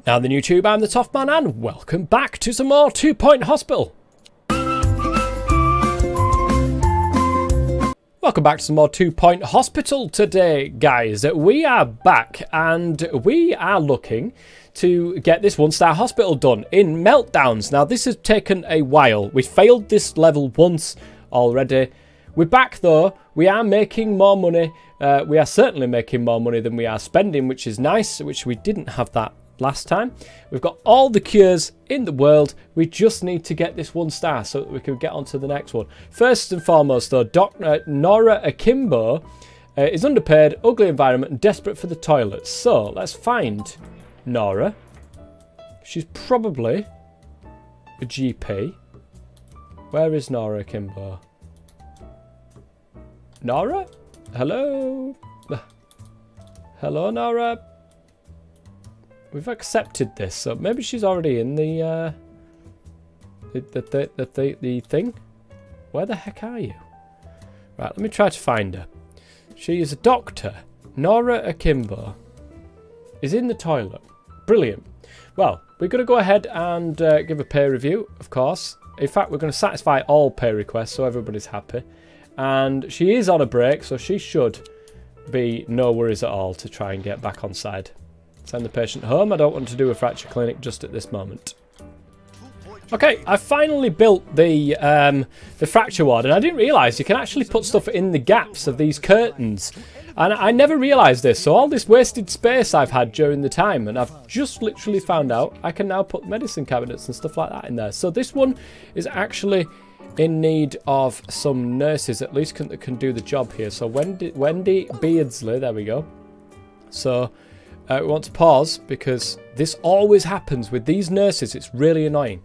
Now then YouTube, I'm the Tough Man and welcome back to some more 2 Point Hospital. Welcome back to some more 2 Point Hospital today, guys. We are back and we are looking to get this 1-star hospital done in Meltdowns. Now this has taken a while. We failed this level once already. We're back though. We are making more money. We are certainly making more money than we are spending, which is nice, which we didn't have that last time. We've got all the cures in the world. We just need to get this 1 star so that we can get on to the next one. First and foremost though, Dr. Nora Akimbo is underpaid, ugly environment and desperate for the toilets. So let's find Nora. She's probably a GP. Where is Nora Akimbo? Nora? Hello? Hello, Nora? We've accepted this, so maybe she's already in the thing. Where the heck are you? Right, let me try to find her. She is a doctor. Nora Akimbo is in the toilet. Brilliant. Well, we're going to go ahead and give a pay review, of course. In fact, we're going to satisfy all pay requests so everybody's happy. And she is on a break, so she should be no worries at all to try and get back on side. Send the patient home. I don't want to do a fracture clinic just at this moment. Okay, I finally built the fracture ward, and I didn't realise you can actually put stuff in the gaps of these curtains. And I never realised this, so all this wasted space I've had during the time, and I've just literally found out I can now put medicine cabinets and stuff like that in there. So this one is actually in need of some nurses, at least that can do the job here. So Wendy Beardsley, there we go. So we want to pause because this always happens with these nurses. It's really annoying.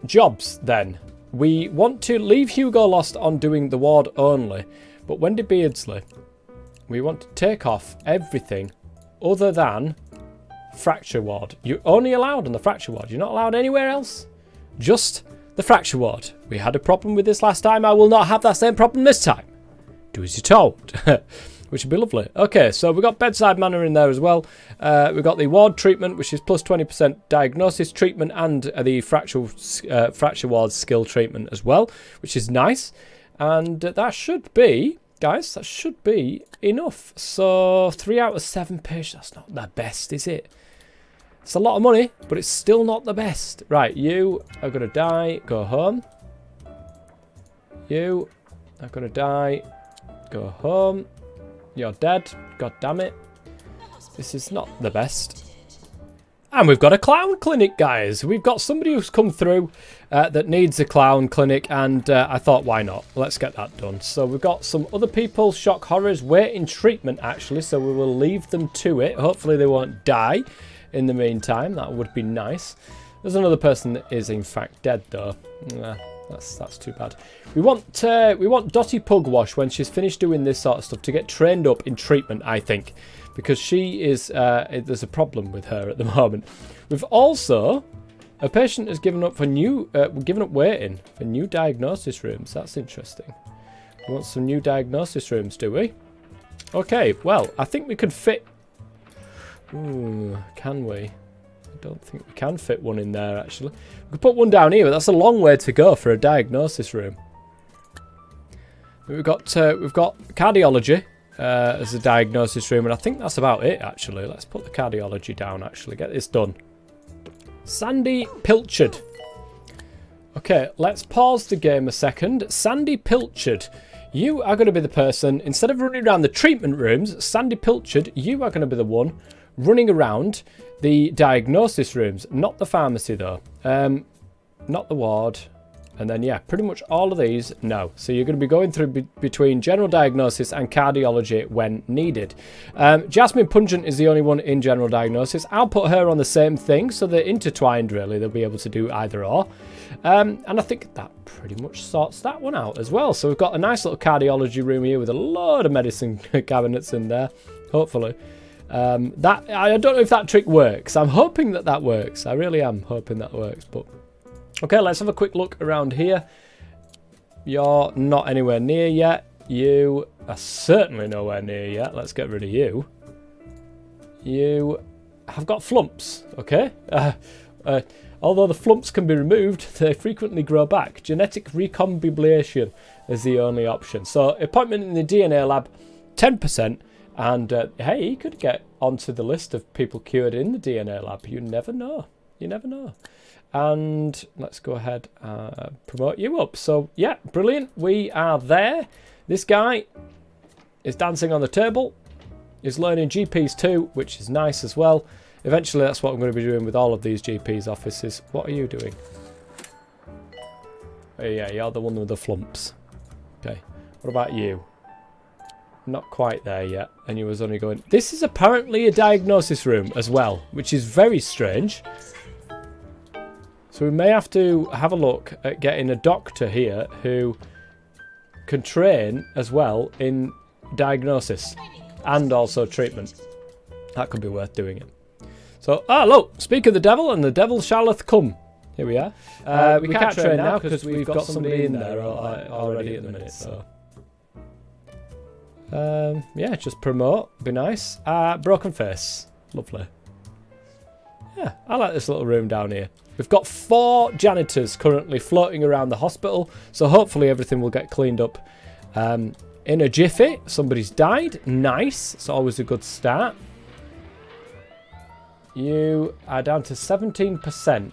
Jobs then. We want to leave Hugo Lost on doing the ward only, but Wendy Beardsley, we want to take off everything other than fracture ward. You're only allowed on the fracture ward. You're not allowed anywhere else. Just the fracture ward. We had a problem with this last time. I will not have that same problem this time. Do as you're told. Which would be lovely. Okay, so we've got bedside manner in there as well. We've got the ward treatment, which is plus 20% diagnosis treatment, and the fracture ward skill treatment as well, which is nice. And that should be, guys, that should be enough. So 3 out of 7 patients, that's not the best, is it? It's a lot of money, but it's still not the best. Right, you are going to die, go home. You are going to die, go home. You're dead. God damn it. This is not the best. And we've got a clown clinic, guys. We've got somebody who's come through that needs a clown clinic, and I thought, why not? Let's get that done. So we've got some other people, shock horrors, waiting treatment, actually, so we will leave them to it. Hopefully they won't die in the meantime. That would be nice. There's another person that is, in fact, dead, though. That's too bad. We want Dottie Pugwash, when she's finished doing this sort of stuff, to get trained up in treatment, I think, because she is there's a problem with her at the moment. We've also a patient has given up waiting for new diagnosis rooms. That's interesting. We want some new diagnosis rooms, do we? Okay, well, I think we could fit. Ooh, can we? I don't think we can fit one in there, actually. We could put one down here, but that's a long way to go for a diagnosis room. We've got cardiology as a diagnosis room, and I think that's about it, actually. Let's put the cardiology down, actually. Get this done. Sandy Pilchard. Okay, let's pause the game a second. Sandy Pilchard, you are going to be the person, instead of running around the treatment rooms, Sandy Pilchard, you are going to be the one running around the diagnosis rooms, not the pharmacy though, not the ward, and then yeah, pretty much all of these, no. So you're going to be going through between general diagnosis and cardiology when needed. Jasmine Pungent is the only one in general diagnosis. I'll put her on the same thing, so they're intertwined really, they'll be able to do either or. And I think that pretty much sorts that one out as well. So we've got a nice little cardiology room here with a load of medicine cabinets in there, hopefully. I don't know if that trick works. I'm hoping that works. I really am hoping that works. But okay, let's have a quick look around here. You're not anywhere near yet. You are certainly nowhere near yet. Let's get rid of you. You have got flumps, okay? Although the flumps can be removed, they frequently grow back. Genetic recombination is the only option. So appointment in the DNA lab, 10%. And hey, he could get onto the list of people cured in the DNA lab. You never know. You never know. And let's go ahead and promote you up. So yeah, brilliant. We are there. This guy is dancing on the table. He's learning GPs too, which is nice as well. Eventually, that's what I'm going to be doing with all of these GPs' offices. What are you doing? Oh, yeah, you're the one with the flumps. Okay. What about you? Not quite there yet. And you was only going... This is apparently a diagnosis room as well, which is very strange. So we may have to have a look at getting a doctor here who can train as well in diagnosis and also treatment. That could be worth doing it. So, look, speak of the devil, and the devil shalleth come. Here we are. We can't train now because we've got somebody in there already at the minute. So, yeah, just promote. Be nice. Broken face. Lovely. Yeah, I like this little room down here. We've got 4 janitors currently floating around the hospital, so hopefully everything will get cleaned up in a jiffy. Somebody's died. Nice. It's always a good start. You are down to 17%.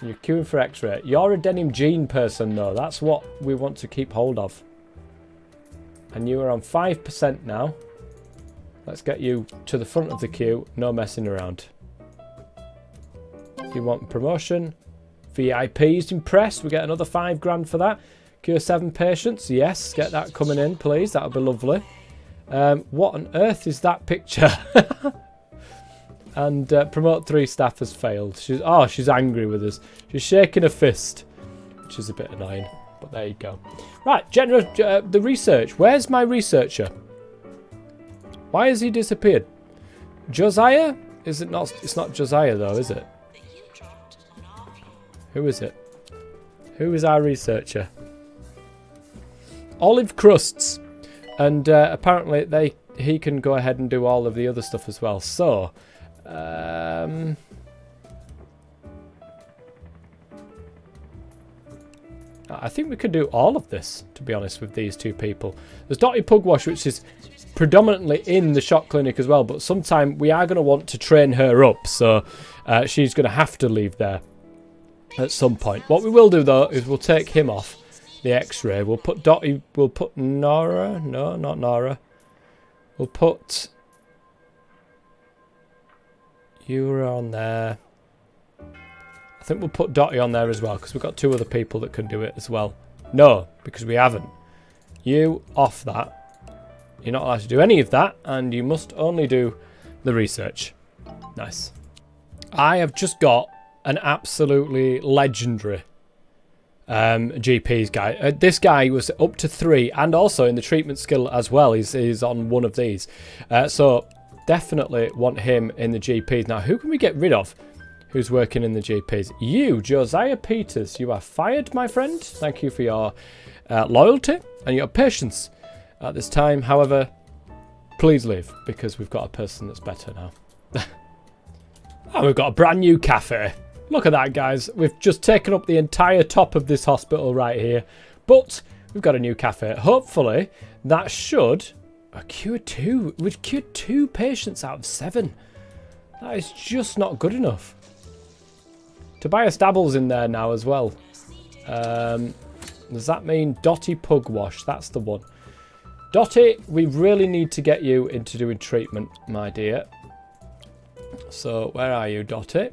You're queuing for X-ray. You're a denim jean person, though. That's what we want to keep hold of. And you are on 5% now. Let's get you to the front of the queue. No messing around. You want promotion. VIP's impressed. We get another 5 grand for that. Cure 7 patients. Yes, get that coming in, please. That would be lovely. What on earth is that picture? And promote 3 staff has failed. She's angry with us. She's shaking a fist, which is a bit annoying. But there you go. Right, the research. Where's my researcher? Why has he disappeared? Josiah? Is it not? It's not Josiah though, is it? Who is it? Who is our researcher? Olive crusts, and apparently he can go ahead and do all of the other stuff as well. So. I think we could do all of this, to be honest, with these 2 people. There's Dottie Pugwash, which is predominantly in the shop clinic as well, but sometime we are going to want to train her up, so she's going to have to leave there at some point. What we will do, though, is we'll take him off the X-ray. We'll put Dottie, we'll put Nora. No, not Nora. We'll put... You were on there. I think we'll put Dottie on there as well, because we've got 2 other people that can do it as well. No, because we haven't. You off that. You're not allowed to do any of that, and you must only do the research. Nice. I have just got an absolutely legendary GP's guy. This guy was up to 3, and also in the treatment skill as well. He's on one of these. So definitely want him in the GPs. Now, who can we get rid of who's working in the GPs? You, Josiah Peters, you are fired, my friend. Thank you for your loyalty and your patience at this time. However, please leave, because we've got a person that's better now. And we've got a brand new cafe. Look at that, guys. We've just taken up the entire top of this hospital right here. But we've got a new cafe. Hopefully, that should... We've cured 2 patients out of 7. That is just not good enough. Tobias Dabble's in there now as well. Does that mean Dottie Pugwash? That's the one. Dottie, we really need to get you into doing treatment, my dear. So, where are you, Dottie?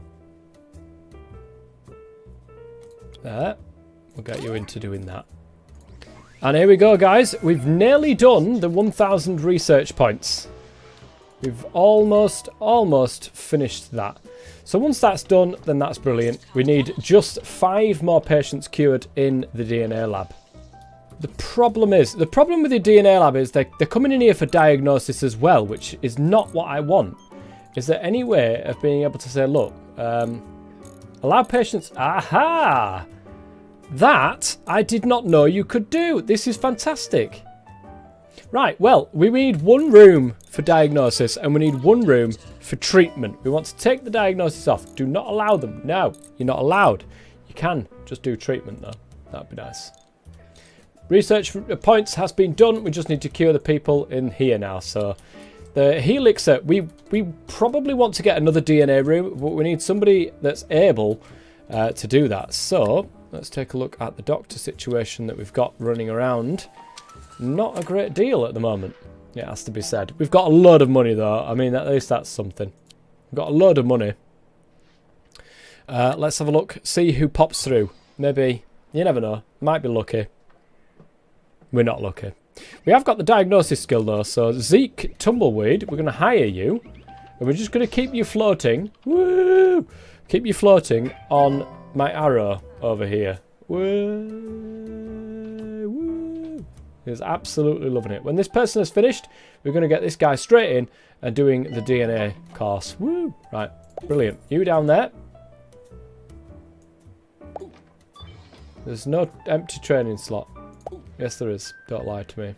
There. We'll get you into doing that. And here we go, guys. We've nearly done the 1,000 research points. We've almost finished that. So once that's done, then that's brilliant. We need just 5 more patients cured in the DNA lab. The problem with the DNA lab is they're coming in here for diagnosis as well, which is not what I want. Is there any way of being able to say, look, allow patients... Aha! That I did not know you could do. This is fantastic. Right, well, we need 1 room for diagnosis and we need 1 room for treatment. We want to take the diagnosis off. Do not allow them. No, you're not allowed. You can just do treatment though. That'd be nice. Research points has been done. We just need to cure the people in here now. So the helixer, we probably want to get another DNA room, but we need somebody that's able to do that. So let's take a look at the doctor situation that we've got running around. Not a great deal at the moment. It has to be said. We've got a load of money though. I mean, at least that's something. We've got a load of money. Let's have a look. See who pops through. Maybe, you never know. Might be lucky. We're not lucky. We have got the diagnosis skill though. So Zeke Tumbleweed, we're going to hire you. And we're just going to keep you floating. Woo! Keep you floating on my arrow over here. Woo! He's absolutely loving it. When this person is finished, we're going to get this guy straight in and doing the DNA course. Woo! Right, brilliant. You down there. There's no empty training slot. Yes, there is. Don't lie to me.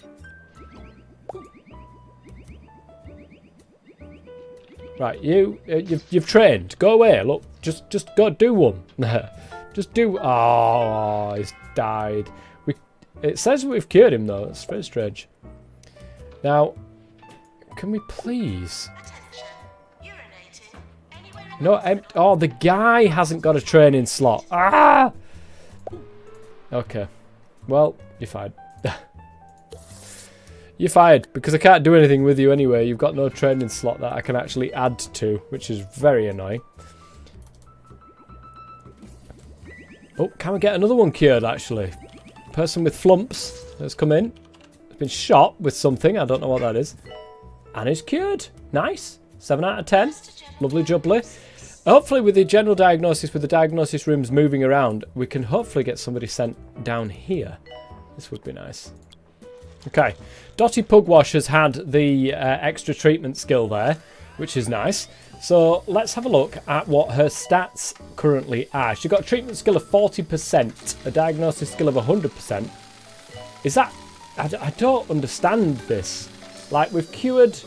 Right, you've trained. Go away. Look, just go do one. Just do. Oh, he's died. It says we've cured him though. That's very strange. Now, can we please? No, oh, the guy hasn't got a training slot. Ah! Okay. Well, you're fired. You're fired because I can't do anything with you anyway. You've got no training slot that I can actually add to, which is very annoying. Oh, can we get another one cured actually? Person with flumps has come in. Has been shot with something. I don't know what that is. And is cured. Nice. 7 out of 10. Lovely jubbly. Hopefully with the general diagnosis, with the diagnosis rooms moving around, we can hopefully get somebody sent down here. This would be nice. Okay. Dottie Pugwash has had the extra treatment skill there, which is nice. So let's have a look at what her stats currently are. She's got a treatment skill of 40%, a diagnosis skill of 100%. Is that... I don't understand this. Like, we've cured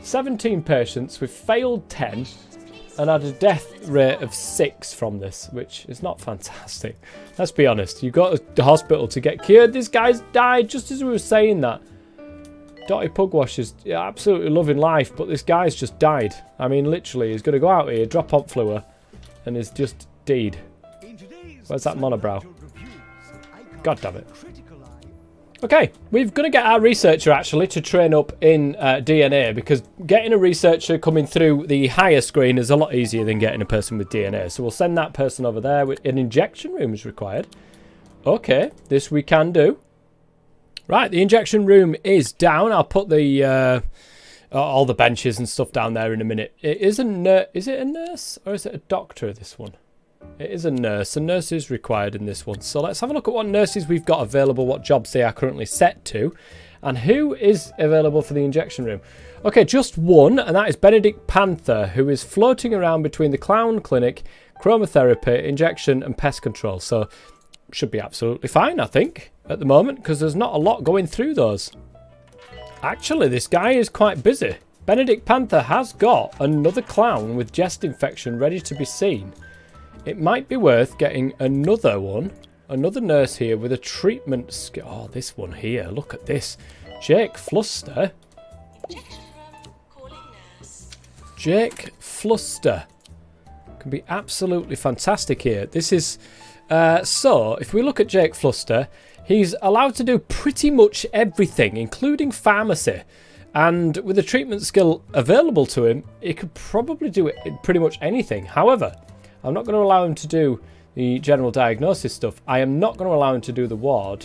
17 patients, we've failed 10, and had a death rate of 6 from this, which is not fantastic. Let's be honest. You go to the hospital to get cured. This guy's died just as we were saying that. Dottie Pugwash is absolutely loving life, but this guy's just died. I mean, literally, he's going to go out here, drop on Fluor, and is just dead. Where's that monobrow? God damn it. Okay, we're going to get our researcher, actually, to train up in DNA, because getting a researcher coming through the higher screen is a lot easier than getting a person with DNA. So we'll send that person over there. An injection room is required. Okay, this we can do. Right, the injection room is down. I'll put the all the benches and stuff down there in a minute. Is it a nurse or is it a doctor, this one? It is a nurse. A nurse is required in this one. So let's have a look at what nurses we've got available, what jobs they are currently set to, and who is available for the injection room. Okay, just one, and that is Benedict Panther, who is floating around between the clown clinic, chromotherapy, injection, and pest control. So should be absolutely fine, I think, at the moment, because there's not a lot going through those. Actually, this guy is quite busy. Benedict Panther has got another clown with chest infection ready to be seen. It might be worth getting another one, another nurse here with a treatment skill. Oh, this one here, look at this. Jake Fluster. Jake Fluster can be absolutely fantastic here. This is... so, if we look at Jake Fluster, he's allowed to do pretty much everything, including pharmacy. And with the treatment skill available to him, he could probably do it in pretty much anything. However, I'm not going to allow him to do the general diagnosis stuff. I am not going to allow him to do the ward.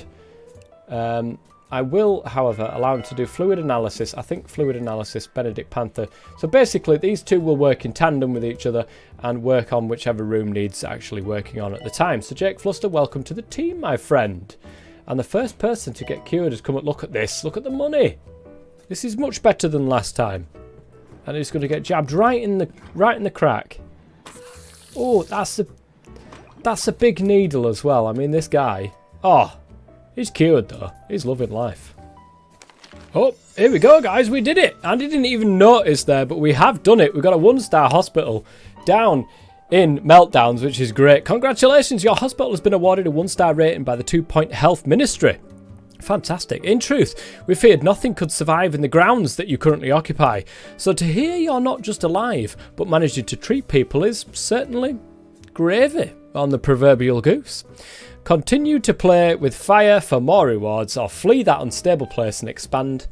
I will, however, allow him to do fluid analysis. I think fluid analysis, Benedict Panther. So basically, these two will work in tandem with each other and work on whichever room needs actually working on at the time. So Jake Fluster, welcome to the team, my friend. And the first person to get cured has come up. Look at this. Look at the money. This is much better than last time. And he's going to get jabbed right in the crack. Oh, that's a big needle as well. I mean, this guy. Oh, he's cured though. He's loving life. Oh, here we go, guys. We did it. I didn't even notice there, but we have done it. We've got a 1-star hospital down in Meltdowns, which is great. Congratulations. Your hospital has been awarded a 1-star rating by the 2 Point Health Ministry. Fantastic. In truth, we feared nothing could survive in the grounds that you currently occupy. So to hear you're not just alive, but managing to treat people is certainly gravy on the proverbial goose. Continue to play with fire for more rewards, or flee that unstable place and expand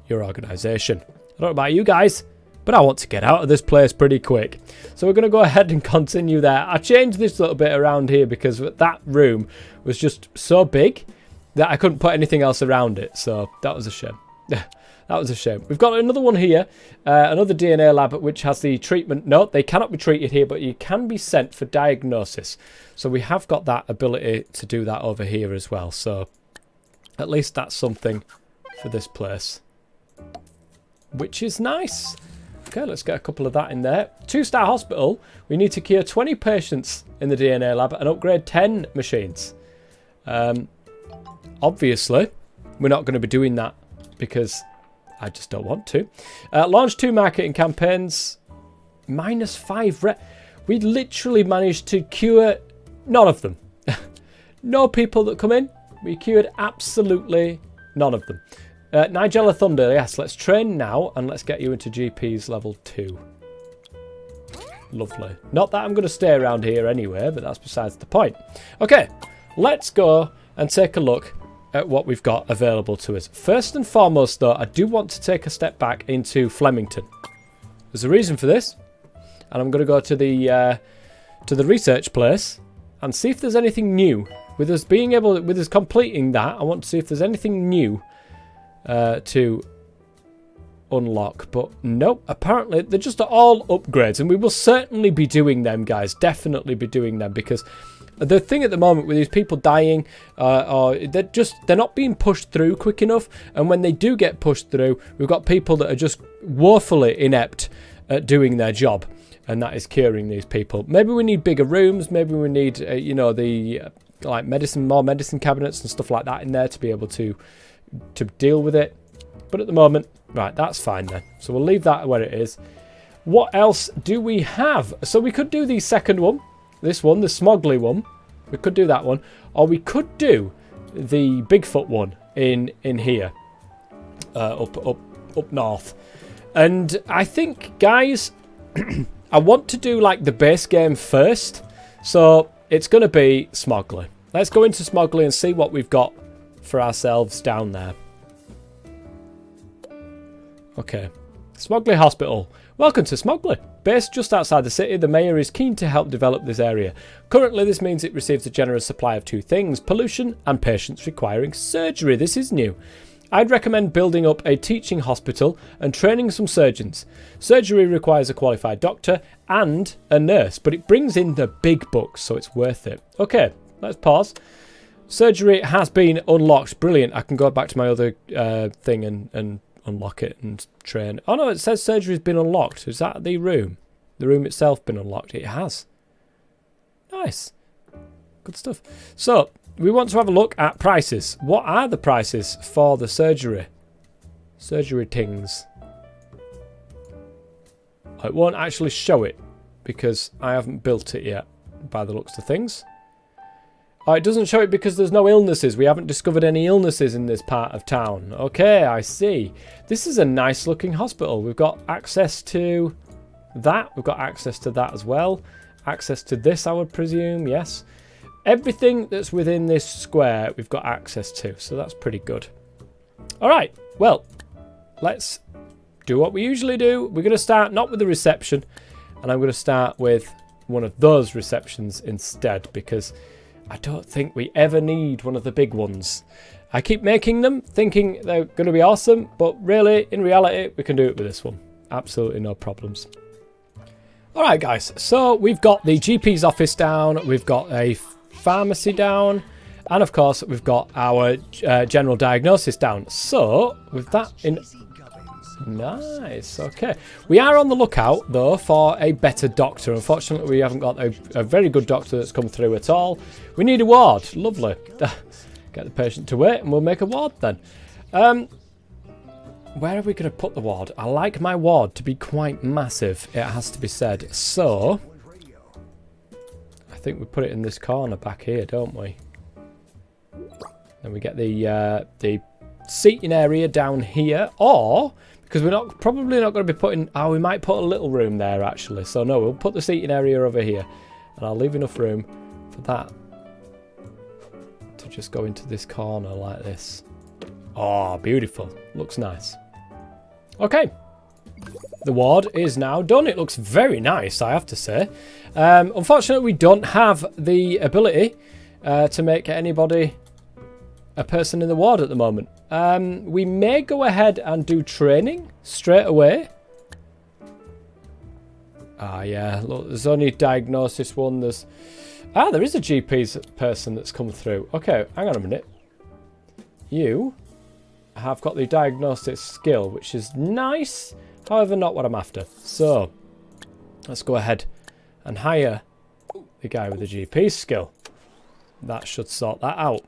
your organisation. I don't know about you guys, but I want to get out of this place pretty quick. So we're going to go ahead and continue there. I changed this little bit around here because that room was just so big that I couldn't put anything else around it. So that was a shame. That was a shame. We've got another one here, another DNA lab which has the treatment. No, they cannot be treated here, but you can be sent for diagnosis. So we have got that ability to do that over here as well. So at least that's something for this place, which is nice. Okay, let's get a couple of that in there. 2-star hospital. We need to cure 20 patients in the DNA lab and upgrade 10 machines. Obviously, we're not going to be doing that because I just don't want to. Launch 2 marketing campaigns. -5 we literally managed to cure none of them. No people that come in. We cured absolutely none of them. Nigella Thunder, yes, let's train now and let's get you into GP's level 2. Lovely. Not that I'm going to stay around here anyway, but that's besides the point. Okay, let's go and take a look at what we've got available to us. First and foremost, though, I do want to take a step back into Flemington. There's a reason for this, and I'm going to go to the research place and see if there's anything new. With us completing that, I want to see if there's anything new to unlock, but nope, apparently they're just all upgrades, and we will certainly be doing them, guys. Definitely be doing them, because the thing at the moment with these people dying, or they're not being pushed through quick enough, and when they do get pushed through, we've got people that are just woefully inept at doing their job, and that is curing these people. Maybe we need bigger rooms, maybe we need you know, the like more medicine cabinets and stuff like that in there to be able to deal with it. But at the moment, right, that's fine then. So we'll leave that where it is. What else do we have? So we could do the second one. This one, the Smoggly one. We could do that one. Or we could do the Bigfoot one in here. Up north. And I think, guys, I want to do like the base game first. So it's going to be Smoggly. Let's go into Smoggly and see what we've got for ourselves down there. Okay. Smoggly Hospital. Welcome to Smoggly. Based just outside the city, the mayor is keen to help develop this area. Currently, this means it receives a generous supply of 2 things: pollution and patients requiring surgery. This is new. I'd recommend building up a teaching hospital and training some surgeons. Surgery requires a qualified doctor and a nurse, but it brings in the big bucks, so it's worth it. Okay, let's pause. Surgery has been unlocked. Brilliant. I can go back to my other thing and unlock it and train. Oh no, it says surgery's been unlocked. Is that the room? The room itself been unlocked? It has. Nice. Good stuff. So, we want to have a look at prices. What are the prices for the surgery? Surgery things. It won't actually show it because I haven't built it yet by the looks of things. Oh, it doesn't show it because there's no illnesses. We haven't discovered any illnesses in this part of town. Okay, I see. This is a nice looking hospital. We've got access to that. We've got access to that as well. Access to this, I would presume. Yes. Everything that's within this square, we've got access to. So that's pretty good. All right. Well, let's do what we usually do. We're going to start not with the reception. And I'm going to start with one of those receptions instead, because I don't think we ever need one of the big ones. I keep making them, thinking they're going to be awesome, but really, in reality, we can do it with this one. Absolutely no problems. Alright guys, so we've got the GP's office down, we've got a pharmacy down, and of course, we've got our general diagnosis down. So, with that in... Nice, okay. We are on the lookout, though, for a better doctor. Unfortunately, we haven't got a very good doctor that's come through at all. We need a ward. Lovely. Get the patient to wait, and we'll make a ward then. where are we going to put the ward? I like my ward to be quite massive, it has to be said. So, I think we put it in this corner back here, don't we? Then we get the seating area down here, or because we're probably not going to be putting. Oh, we might put a little room there actually. So no, we'll put the seating area over here, and I'll leave enough room for that to just go into this corner like this. Oh, beautiful! Looks nice. Okay, the ward is now done. It looks very nice, I have to say. Unfortunately, we don't have the ability to make anybody a person in the ward at the moment. We may go ahead and do training straight away. Ah, yeah. Look, there's only diagnosis one. There is a GP person that's come through. Okay, hang on a minute. You have got the diagnosis skill, which is nice. However, not what I'm after. So, let's go ahead and hire the guy with the GP skill. That should sort that out.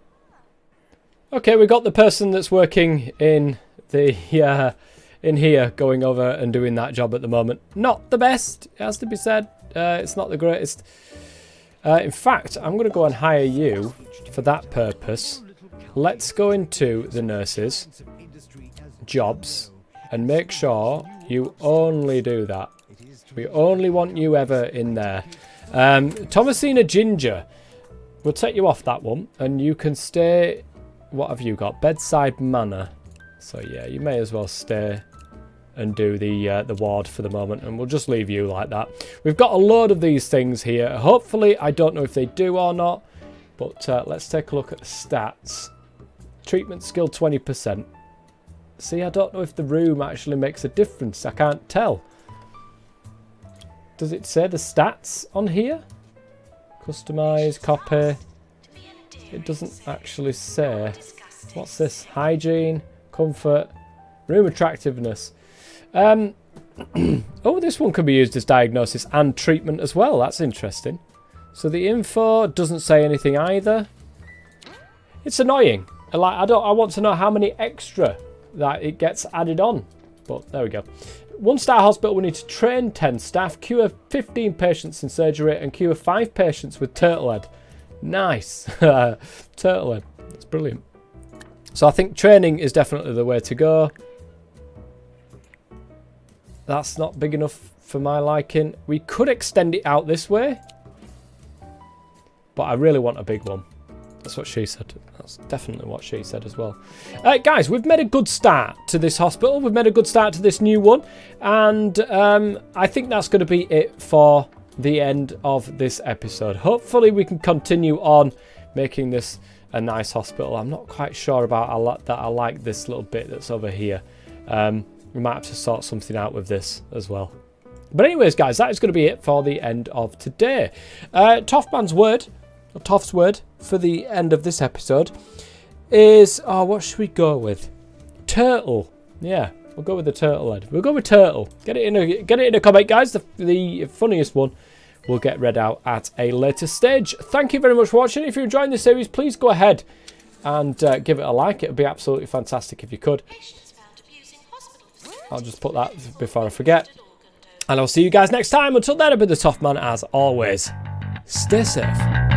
Okay, we got the person that's working in the in here going over and doing that job at the moment. Not the best, it has to be said. It's not the greatest. In fact, I'm going to go and hire you for that purpose. Let's go into the nurses jobs and make sure you only do that. We only want you ever in there. Thomasina Ginger, we'll take you off that one, and you can stay. What have you got? Bedside manner. So yeah, you may as well stay and do the ward for the moment, and we'll just leave you like that. We've got a load of these things here. Hopefully, I don't know if they do or not, but let's take a look at the stats. Treatment skill 20%. See, I don't know if the room actually makes a difference. I can't tell. Does it say the stats on here? Customize, copy. It doesn't actually say. What's this? Hygiene, comfort, room attractiveness. Oh, this one can be used as diagnosis and treatment as well. That's interesting. So the info doesn't say anything either. It's annoying. I want to know how many extra that it gets added on. But there we go. 1-star hospital, we need to train 10 staff, cure 15 patients in surgery, and cure 5 patients with turtle head. Nice. Turtle head. That's brilliant. So I think training is definitely the way to go. That's not big enough for my liking. We could extend it out this way, but I really want a big one. That's what she said. That's definitely what she said as well. Guys, we've made a good start to this hospital. We've made a good start to this new one. And I think that's going to be it for the end of this episode. Hopefully we can continue on making this a nice hospital. I'm not quite sure about that. I like this little bit that's over here. We might have to sort something out with this as well. But anyways, guys, that is going to be it for the end of today. Toff's word for the end of this episode is, oh, what should we go with? Turtle. Yeah, we'll go with the turtle head. We'll go with turtle. Get it in a comment, guys. The funniest one will get read out at a later stage. Thank you very much for watching. If you're enjoying this series, please go ahead and give it a like. It would be absolutely fantastic if you could. I'll just put that before I forget. And I'll see you guys next time. Until then, I've been the Toff Man as always. Stay safe.